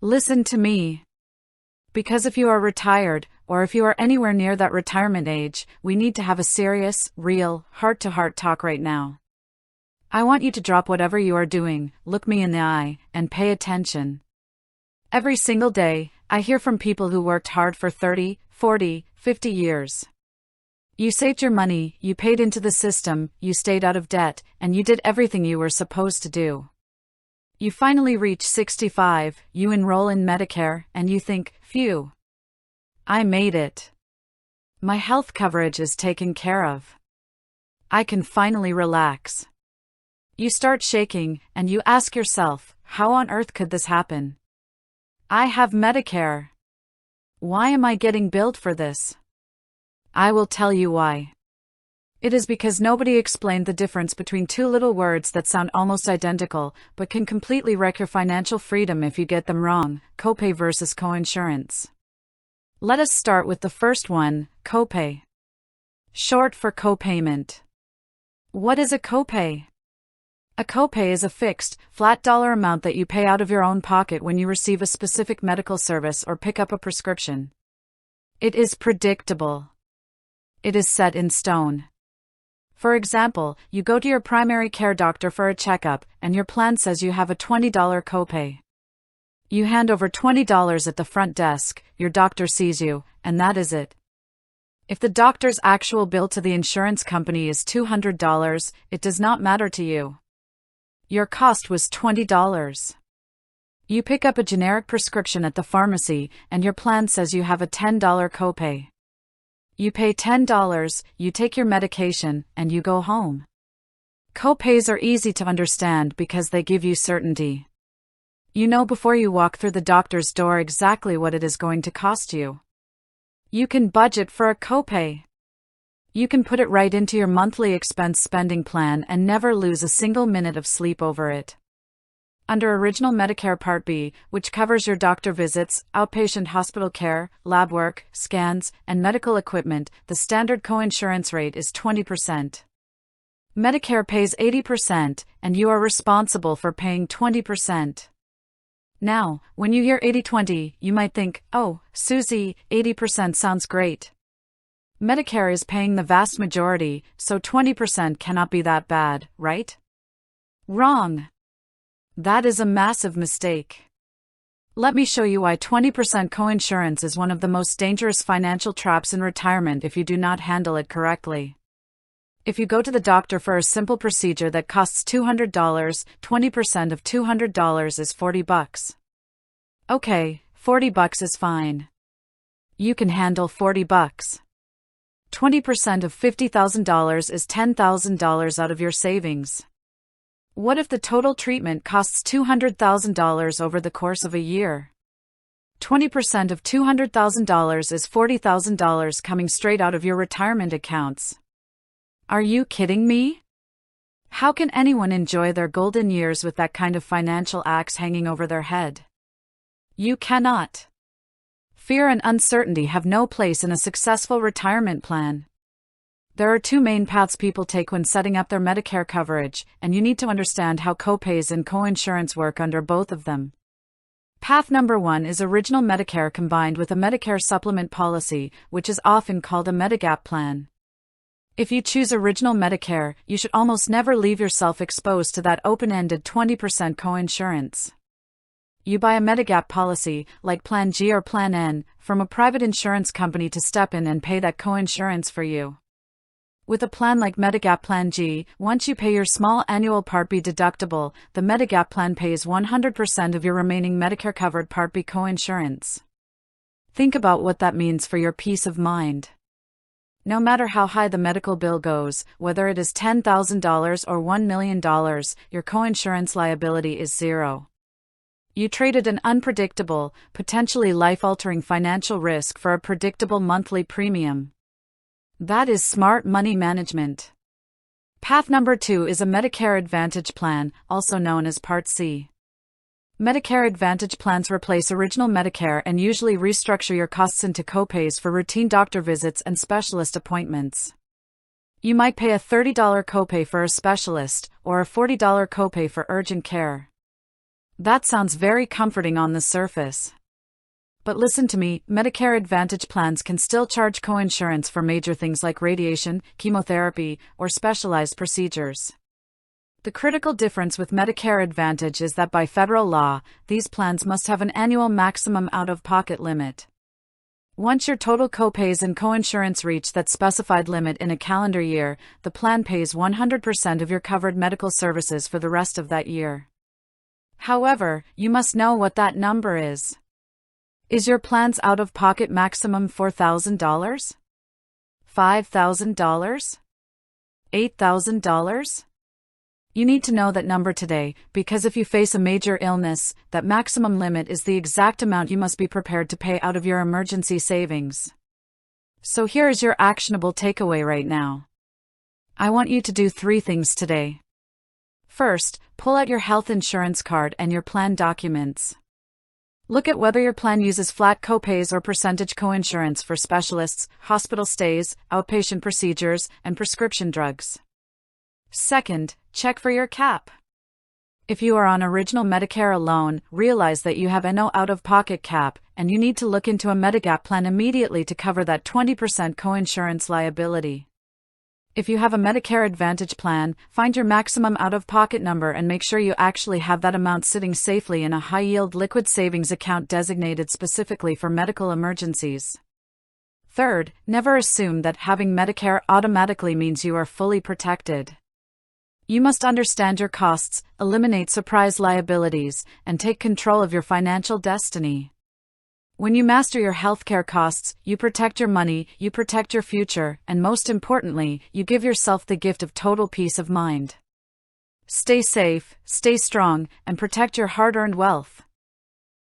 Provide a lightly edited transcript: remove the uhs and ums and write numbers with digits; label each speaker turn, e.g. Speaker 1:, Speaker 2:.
Speaker 1: Listen to me. Because if you are retired, or if you are anywhere near that retirement age, we need to have a serious, real, heart-to-heart talk right now. I want you to drop whatever you are doing, look me in the eye, and pay attention. Every single day, I hear from people who worked hard for 30, 40, 50 years. You saved your money, you paid into the system, you stayed out of debt, and you did everything you were supposed to do. You finally reach 65, you enroll in Medicare, and you think, phew. I made it. My health coverage is taken care of. I can finally relax. You start shaking, and you ask yourself, how on earth could this happen? I have Medicare. Why am I getting billed for this? I will tell you why. It is because nobody explained the difference between two little words that sound almost identical, but can completely wreck your financial freedom if you get them wrong: copay versus coinsurance. Let us start with the first one, copay. Short for copayment. What is a copay? A copay is a fixed, flat dollar amount that you pay out of your own pocket when you receive a specific medical service or pick up a prescription. It is predictable. It is set in stone. For example, you go to your primary care doctor for a checkup, and your plan says you have a $20 copay. You hand over $20 at the front desk, your doctor sees you, and that is it. If the doctor's actual bill to the insurance company is $200, it does not matter to you. Your cost was $20. You pick up a generic prescription at the pharmacy, and your plan says you have a $10 copay. You pay $10, you take your medication, and you go home. Copays are easy to understand because they give you certainty. You know before you walk through the doctor's door exactly what it is going to cost you. You can budget for a copay. You can put it right into your monthly expense spending plan and never lose a single minute of sleep over it. Under Original Medicare Part B, which covers your doctor visits, outpatient hospital care, lab work, scans, and medical equipment, the standard coinsurance rate is 20%. Medicare pays 80%, and you are responsible for paying 20%. Now, when you hear 80-20, you might think, oh, Susie, 80% sounds great. Medicare is paying the vast majority, so 20% cannot be that bad, right? Wrong. That is a massive mistake. Let me show you why 20% coinsurance is one of the most dangerous financial traps in retirement if you do not handle it correctly. If you go to the doctor for a simple procedure that costs $200, 20% of $200 is $40. Okay, $40 is fine. You can handle $40. 20% of $50,000 is $10,000 out of your savings. What if the total treatment costs $200,000 over the course of a year? 20% of $200,000 is $40,000 coming straight out of your retirement accounts. Are you kidding me? How can anyone enjoy their golden years with that kind of financial axe hanging over their head? You cannot. Fear and uncertainty have no place in a successful retirement plan. There are two main paths people take when setting up their Medicare coverage, and you need to understand how copays and coinsurance work under both of them. Path number 1 is Original Medicare combined with a Medicare Supplement policy, which is often called a Medigap plan. If you choose Original Medicare, you should almost never leave yourself exposed to that open-ended 20% coinsurance. You buy a Medigap policy, like Plan G or Plan N, from a private insurance company to step in and pay that coinsurance for you. With a plan like Medigap Plan G, once you pay your small annual Part B deductible, the Medigap plan pays 100% of your remaining Medicare-covered Part B coinsurance. Think about what that means for your peace of mind. No matter how high the medical bill goes, whether it is $10,000 or $1 million, your coinsurance liability is zero. You traded an unpredictable, potentially life-altering financial risk for a predictable monthly premium. That is smart money management. Path number 2 is a Medicare Advantage plan, also known as Part C. Medicare Advantage plans replace Original Medicare and usually restructure your costs into copays for routine doctor visits and specialist appointments. You might pay a $30 copay for a specialist, or a $40 copay for urgent care. That sounds very comforting on the surface. But listen to me, Medicare Advantage plans can still charge coinsurance for major things like radiation, chemotherapy, or specialized procedures. The critical difference with Medicare Advantage is that by federal law, these plans must have an annual maximum out-of-pocket limit. Once your total copays and coinsurance reach that specified limit in a calendar year, the plan pays 100% of your covered medical services for the rest of that year. However, you must know what that number is. Is your plan's out-of-pocket maximum $4,000? $5,000? $8,000? You need to know that number today, because if you face a major illness, that maximum limit is the exact amount you must be prepared to pay out of your emergency savings. So here is your actionable takeaway right now. I want you to do 3 things today. First, pull out your health insurance card and your plan documents. Look at whether your plan uses flat copays or percentage coinsurance for specialists, hospital stays, outpatient procedures, and prescription drugs. Second, check for your cap. If you are on original Medicare alone, realize that you have no out-of-pocket cap, and you need to look into a Medigap plan immediately to cover that 20% coinsurance liability. If you have a Medicare Advantage plan, find your maximum out-of-pocket number and make sure you actually have that amount sitting safely in a high-yield liquid savings account designated specifically for medical emergencies. Third, never assume that having Medicare automatically means you are fully protected. You must understand your costs, eliminate surprise liabilities, and take control of your financial destiny. When you master your healthcare costs, you protect your money, you protect your future, and most importantly, you give yourself the gift of total peace of mind. Stay safe, stay strong, and protect your hard-earned wealth.